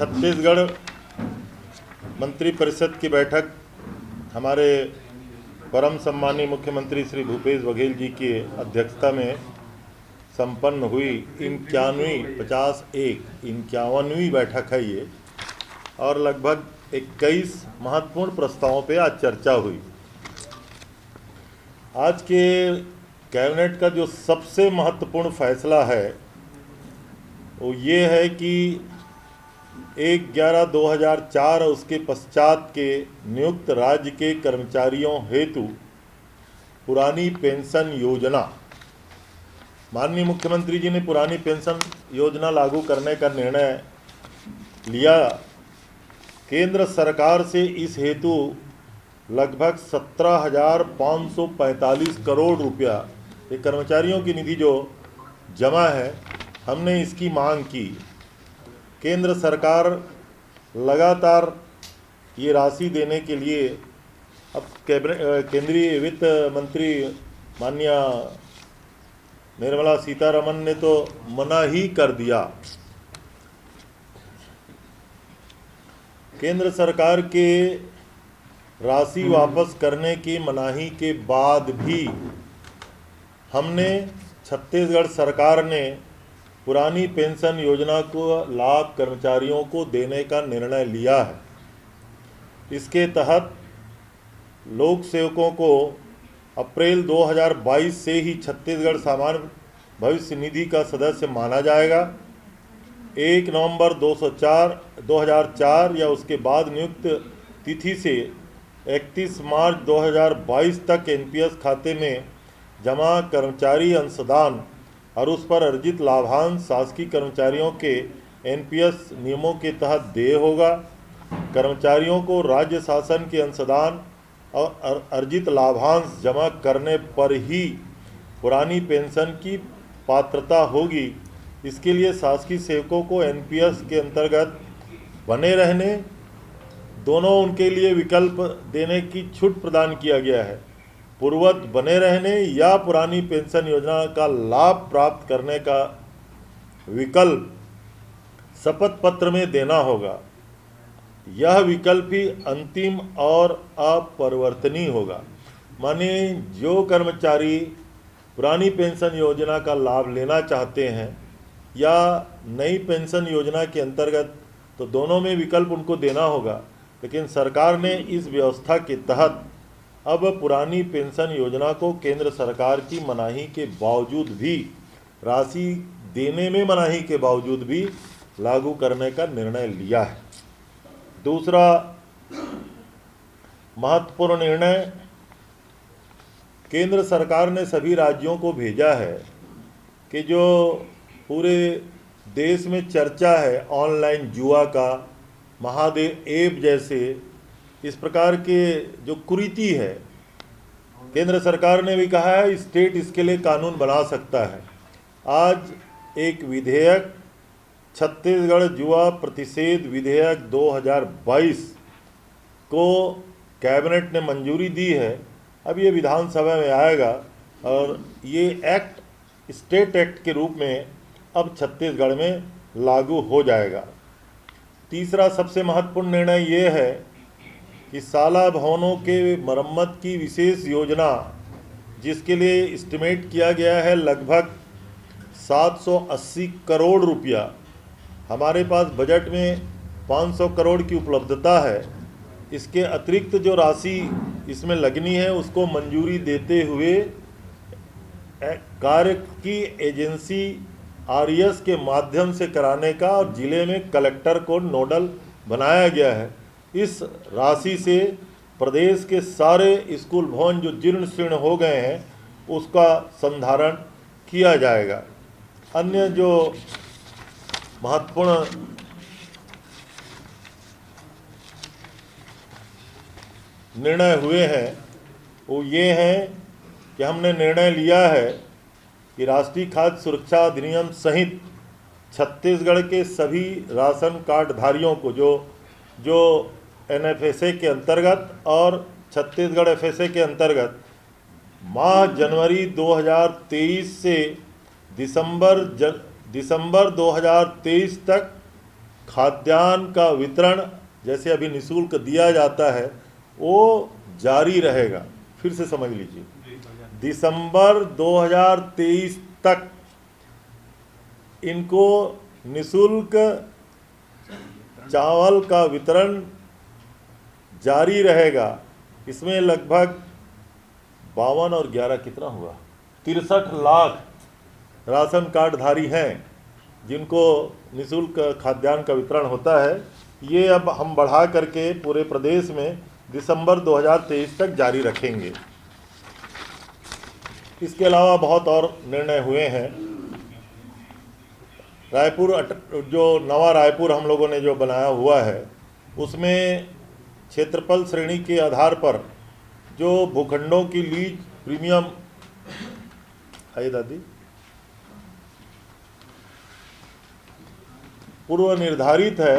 छत्तीसगढ़ मंत्रिपरिषद की बैठक हमारे परम सम्मानीय मुख्यमंत्री श्री भूपेश बघेल जी की अध्यक्षता में संपन्न हुई 51वीं बैठक है ये, और लगभग 21 महत्वपूर्ण प्रस्तावों पे आज चर्चा हुई। आज के कैबिनेट का जो सबसे महत्वपूर्ण फैसला है वो ये है कि 1/11/2004 और उसके पश्चात के नियुक्त राज्य के कर्मचारियों हेतु पुरानी पेंशन योजना, माननीय मुख्यमंत्री जी ने पुरानी पेंशन योजना लागू करने का निर्णय लिया। केंद्र सरकार से इस हेतु लगभग 17,545 करोड़ रुपया ये कर्मचारियों की निधि जो जमा है, हमने इसकी मांग की। केंद्र सरकार लगातार ये राशि देने के लिए अब केंद्रीय वित्त मंत्री माननीय निर्मला सीतारमन ने तो मना ही कर दिया। केंद्र सरकार के राशि वापस करने की मनाही के बाद भी हमने छत्तीसगढ़ सरकार ने पुरानी पेंशन योजना को लाभ कर्मचारियों को देने का निर्णय लिया है। इसके तहत लोक सेवकों को अप्रैल 2022 से ही छत्तीसगढ़ सामान्य भविष्य निधि का सदस्य माना जाएगा। 1 नवंबर 2004 या उसके बाद नियुक्त तिथि से 31 मार्च 2022 तक एनपीएस खाते में जमा कर्मचारी अंशदान और उस पर अर्जित लाभांश शासकीय कर्मचारियों के एनपीएस नियमों के तहत देय होगा। कर्मचारियों को राज्य शासन के अंशदान और अर्जित लाभांश जमा करने पर ही पुरानी पेंशन की पात्रता होगी। इसके लिए शासकीय सेवकों को एनपीएस के अंतर्गत बने रहने, दोनों उनके लिए विकल्प देने की छूट प्रदान किया गया है। पूर्ववत बने रहने या पुरानी पेंशन योजना का लाभ प्राप्त करने का विकल्प शपथ पत्र में देना होगा। यह विकल्प ही अंतिम और अपरिवर्तनीय होगा। माने जो कर्मचारी पुरानी पेंशन योजना का लाभ लेना चाहते हैं या नई पेंशन योजना के अंतर्गत, तो दोनों में विकल्प उनको देना होगा। लेकिन सरकार ने इस व्यवस्था के तहत अब पुरानी पेंशन योजना को केंद्र सरकार की मनाही के बावजूद भी, राशि देने में मनाही के बावजूद भी लागू करने का निर्णय लिया है। दूसरा महत्वपूर्ण निर्णय, केंद्र सरकार ने सभी राज्यों को भेजा है कि जो पूरे देश में चर्चा है ऑनलाइन जुआ का, महादेव ऐप जैसे इस प्रकार के जो कुरीति है, केंद्र सरकार ने भी कहा है स्टेट इसके लिए कानून बना सकता है। आज एक विधेयक, छत्तीसगढ़ जुआ प्रतिषेध विधेयक 2022 को कैबिनेट ने मंजूरी दी है। अब ये विधानसभा में आएगा और ये एक्ट स्टेट एक्ट के रूप में अब छत्तीसगढ़ में लागू हो जाएगा। तीसरा सबसे महत्वपूर्ण निर्णय ये है कि शाला भवनों के मरम्मत की विशेष योजना, जिसके लिए एस्टिमेट किया गया है लगभग 780 करोड़ रुपया, हमारे पास बजट में 500 करोड़ की उपलब्धता है। इसके अतिरिक्त जो राशि इसमें लगनी है उसको मंजूरी देते हुए कार्य की एजेंसी आरईएस के माध्यम से कराने का और जिले में कलेक्टर को नोडल बनाया गया है। इस राशि से प्रदेश के सारे स्कूल भवन जो जीर्ण शीर्ण हो गए हैं उसका संधारण किया जाएगा। अन्य जो महत्वपूर्ण निर्णय हुए हैं वो ये हैं कि हमने निर्णय लिया है कि राष्ट्रीय खाद्य सुरक्षा अधिनियम सहित छत्तीसगढ़ के सभी राशन कार्ड धारियों को जो एनएफएसए के अंतर्गत और छत्तीसगढ़ एफएसए के अंतर्गत माह जनवरी 2023 से दिसंबर 2023 तक खाद्यान्न का वितरण जैसे अभी निःशुल्क दिया जाता है वो जारी रहेगा। फिर से समझ लीजिए, दिसंबर 2023 तक इनको निःशुल्क चावल का वितरण जारी रहेगा। इसमें लगभग 52 और 11 कितना हुआ, 63 लाख राशन कार्डधारी हैं जिनको निःशुल्क खाद्यान्न का वितरण होता है। ये अब हम बढ़ा करके पूरे प्रदेश में दिसंबर 2023 तक जारी रखेंगे। इसके अलावा बहुत और निर्णय हुए हैं। रायपुर जो नवा रायपुर हम लोगों ने जो बनाया हुआ है उसमें क्षेत्रफल श्रेणी के आधार पर जो भूखंडों की लीज प्रीमियम है दादी पूर्व निर्धारित है,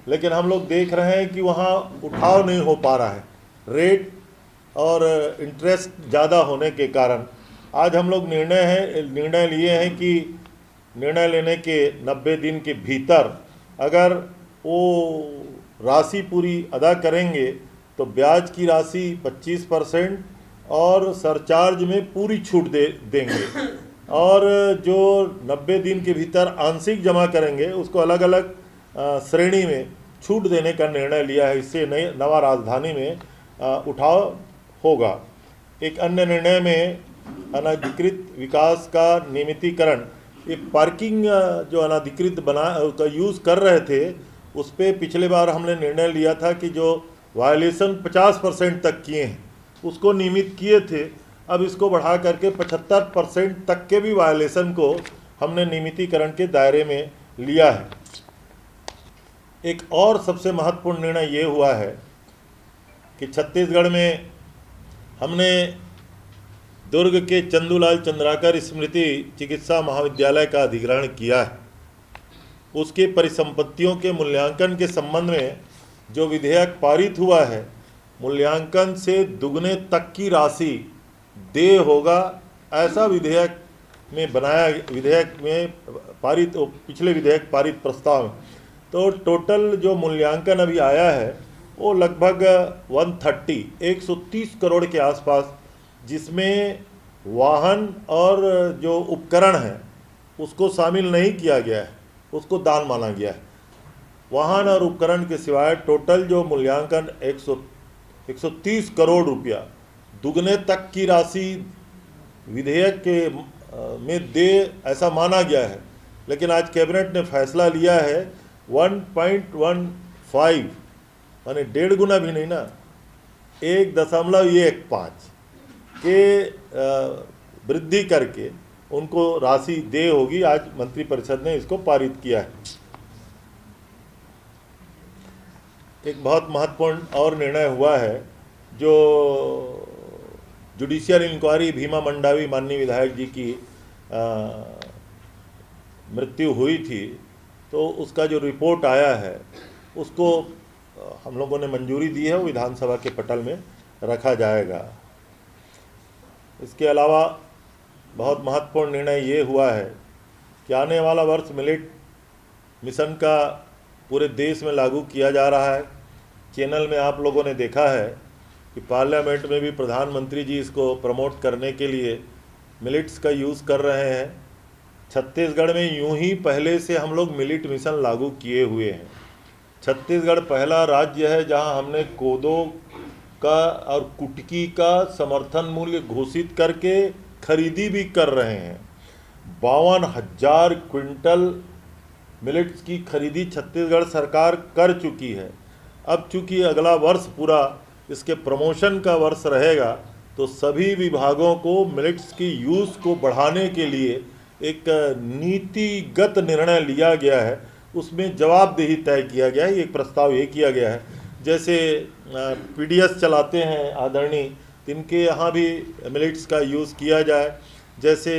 लेकिन हम लोग देख रहे हैं कि वहाँ उठाव नहीं हो पा रहा है रेट और इंटरेस्ट ज़्यादा होने के कारण। आज हम लोग निर्णय लिए हैं कि निर्णय लेने के 90 दिन के भीतर अगर वो राशि पूरी अदा करेंगे तो ब्याज की राशि 25% और सरचार्ज में पूरी छूट देंगे, और जो 90 दिन के भीतर आंशिक जमा करेंगे उसको अलग अलग श्रेणी में छूट देने का निर्णय लिया है। इससे नवा राजधानी में उठाव होगा। एक अन्य निर्णय में अनधिकृत विकास का नियमितीकरण, ये पार्किंग जो अनधिकृत का यूज़ कर रहे थे उस पर पिछले बार हमने निर्णय लिया था कि जो वायलेशन 50% तक किए हैं उसको नियमित किए थे। अब इसको बढ़ा करके 75% तक के भी वायलेशन को हमने नियमितीकरण के दायरे में लिया है। एक और सबसे महत्वपूर्ण निर्णय ये हुआ है कि छत्तीसगढ़ में हमने दुर्ग के चंदूलाल चंद्राकर स्मृति चिकित्सा महाविद्यालय का अधिग्रहण किया है। उसके परिसंपत्तियों के मूल्यांकन के संबंध में जो विधेयक पारित हुआ है, मूल्यांकन से दुगने तक की राशि देय होगा, ऐसा विधेयक में पारित पिछले विधेयक पारित प्रस्ताव में। तो टोटल जो मूल्यांकन अभी आया है वो लगभग 130 करोड़ के आसपास, जिसमें वाहन और जो उपकरण हैं उसको शामिल नहीं किया गया है, उसको दान माना गया है। वाहन और उपकरण के सिवाय टोटल जो मूल्यांकन 130 करोड़ रुपया, दुगने तक की राशि विधेयक के में दे ऐसा माना गया है। लेकिन आज कैबिनेट ने फैसला लिया है 1.15 यानी 1.5 गुना भी नहीं ना, 1.15 के वृद्धि करके उनको राशि देय होगी। आज मंत्रिपरिषद ने इसको पारित किया है। एक बहुत महत्वपूर्ण और निर्णय हुआ है, जो जुडिशियल इंक्वायरी भीमा मंडावी माननीय विधायक जी की मृत्यु हुई थी, तो उसका जो रिपोर्ट आया है उसको हम लोगों ने मंजूरी दी है, वो विधानसभा के पटल में रखा जाएगा। इसके अलावा बहुत महत्वपूर्ण निर्णय ये हुआ है कि आने वाला वर्ष मिलेट मिशन का पूरे देश में लागू किया जा रहा है। चैनल में आप लोगों ने देखा है कि पार्लियामेंट में भी प्रधानमंत्री जी इसको प्रमोट करने के लिए मिलेट्स का यूज़ कर रहे हैं। छत्तीसगढ़ में यूं ही पहले से हम लोग मिलेट मिशन लागू किए हुए हैं। छत्तीसगढ़ पहला राज्य है जहां हमने कोदो का और कुटकी का समर्थन मूल्य घोषित करके खरीदी भी कर रहे हैं। 52,000 क्विंटल मिलेट्स की खरीदी छत्तीसगढ़ सरकार कर चुकी है। अब चूँकि अगला वर्ष पूरा इसके प्रमोशन का वर्ष रहेगा, तो सभी विभागों को मिलेट्स की यूज़ को बढ़ाने के लिए एक नीतिगत निर्णय लिया गया है। उसमें जवाबदेही तय किया गया है। एक प्रस्ताव ये किया गया है, जैसे पीडीएस चलाते हैं आदरणीय, इनके यहाँ भी मिलेट्स का यूज़ किया जाए। जैसे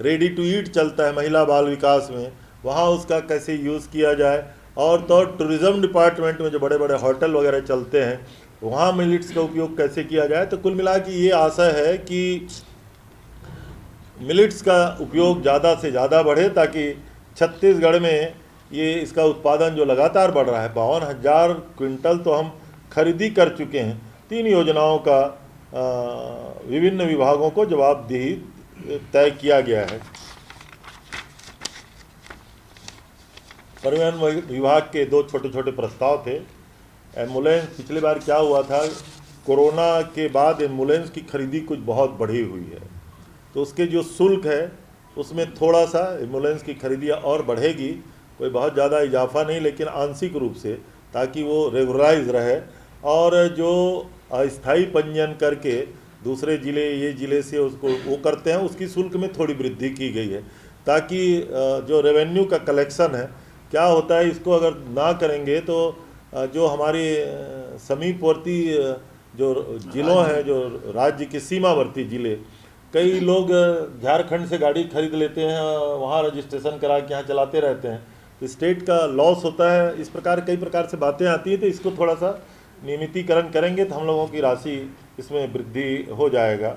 रेडी टू ईट चलता है महिला बाल विकास में, वहाँ उसका कैसे यूज़ किया जाए। और तो टूरिज़्म डिपार्टमेंट में जो बड़े बड़े होटल वगैरह चलते हैं, वहाँ मिलेट्स का उपयोग कैसे किया जाए। तो कुल मिला के ये आशा है कि मिलेट्स का उपयोग ज़्यादा से ज़्यादा बढ़े, ताकि छत्तीसगढ़ में ये इसका उत्पादन जो लगातार बढ़ रहा है, 52,000 क्विंटल तो हम खरीदी कर चुके हैं। 3 योजनाओं का विभिन्न विभागों को जवाबदेही तय किया गया है। परिवहन विभाग के 2 छोटे छोटे प्रस्ताव थे। एम्बुलेंस, पिछली बार क्या हुआ था, कोरोना के बाद एम्बुलेंस की खरीदी कुछ बहुत बढ़ी हुई है, तो उसके जो शुल्क है उसमें थोड़ा सा एम्बुलेंस की खरीदी और बढ़ेगी, कोई बहुत ज़्यादा इजाफा नहीं, लेकिन आंशिक रूप से, ताकि वो रेगुलराइज रहे। और जो अस्थायी पंजीयन करके दूसरे ज़िले, ये ज़िले से उसको वो करते हैं, उसकी शुल्क में थोड़ी वृद्धि की गई है, ताकि जो रेवेन्यू का कलेक्शन है, क्या होता है, इसको अगर ना करेंगे तो जो हमारी समीपवर्ती जो ज़िलों हैं, जो राज्य के सीमावर्ती ज़िले, कई लोग झारखंड से गाड़ी खरीद लेते हैं, वहाँ रजिस्ट्रेशन करा के यहाँ चलाते रहते हैं, तो स्टेट का लॉस होता है। इस प्रकार कई प्रकार से बातें आती हैं, तो इसको थोड़ा सा नियमितीकरण करेंगे तो हम लोगों की राशि इसमें वृद्धि हो जाएगा।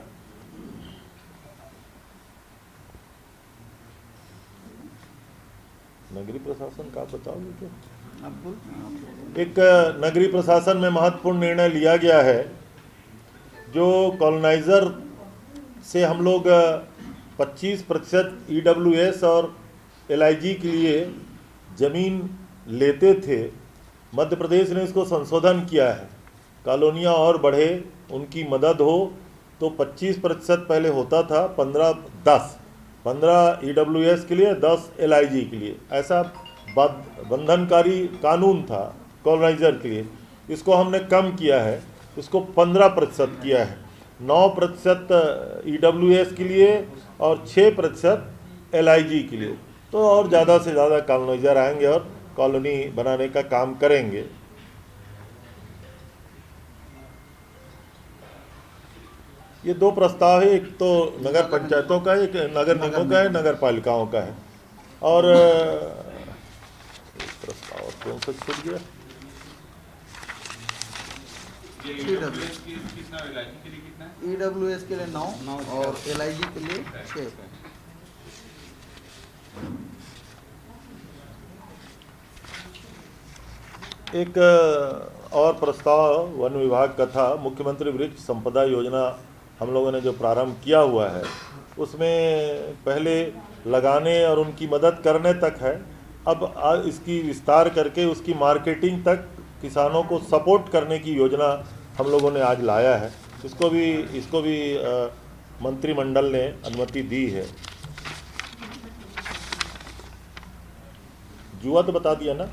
नगरीय प्रशासन का बताओगे क्या? एक नगरीय प्रशासन में महत्वपूर्ण निर्णय लिया गया है। जो कॉलोनाइजर से हम लोग 25% EWS और LIG के लिए ज़मीन लेते थे, मध्य प्रदेश ने इसको संशोधन किया है। कॉलोनियाँ और बढ़े, उनकी मदद हो, तो 25% पहले होता था, 15 EWS के लिए, 10 LIG के लिए, ऐसा बंधनकारी कानून था कॉलोनाइजर के लिए। इसको हमने कम किया है, इसको 15% किया है। 9% EWS के लिए और 6% LIG के लिए, तो और ज़्यादा से ज़्यादा कॉलोनाइजर आएंगे और कॉलोनी बनाने का काम करेंगे। ये 2 प्रस्ताव है, एक तो नगर पंचायतों का है, एक नगर निगमों का है, नगर पालिकाओं का है। और प्रस्ताव कौन सा छूट गया? EWS के लिए 9 और LIG के लिए 6। एक और प्रस्ताव वन विभाग का था। मुख्यमंत्री वृक्ष संपदा योजना हम लोगों ने जो प्रारंभ किया हुआ है, उसमें पहले लगाने और उनकी मदद करने तक है, अब इसकी विस्तार करके उसकी मार्केटिंग तक किसानों को सपोर्ट करने की योजना हम लोगों ने आज लाया है। इसको भी मंत्रिमंडल ने अनुमति दी है। जुआ तो बता दिया ना।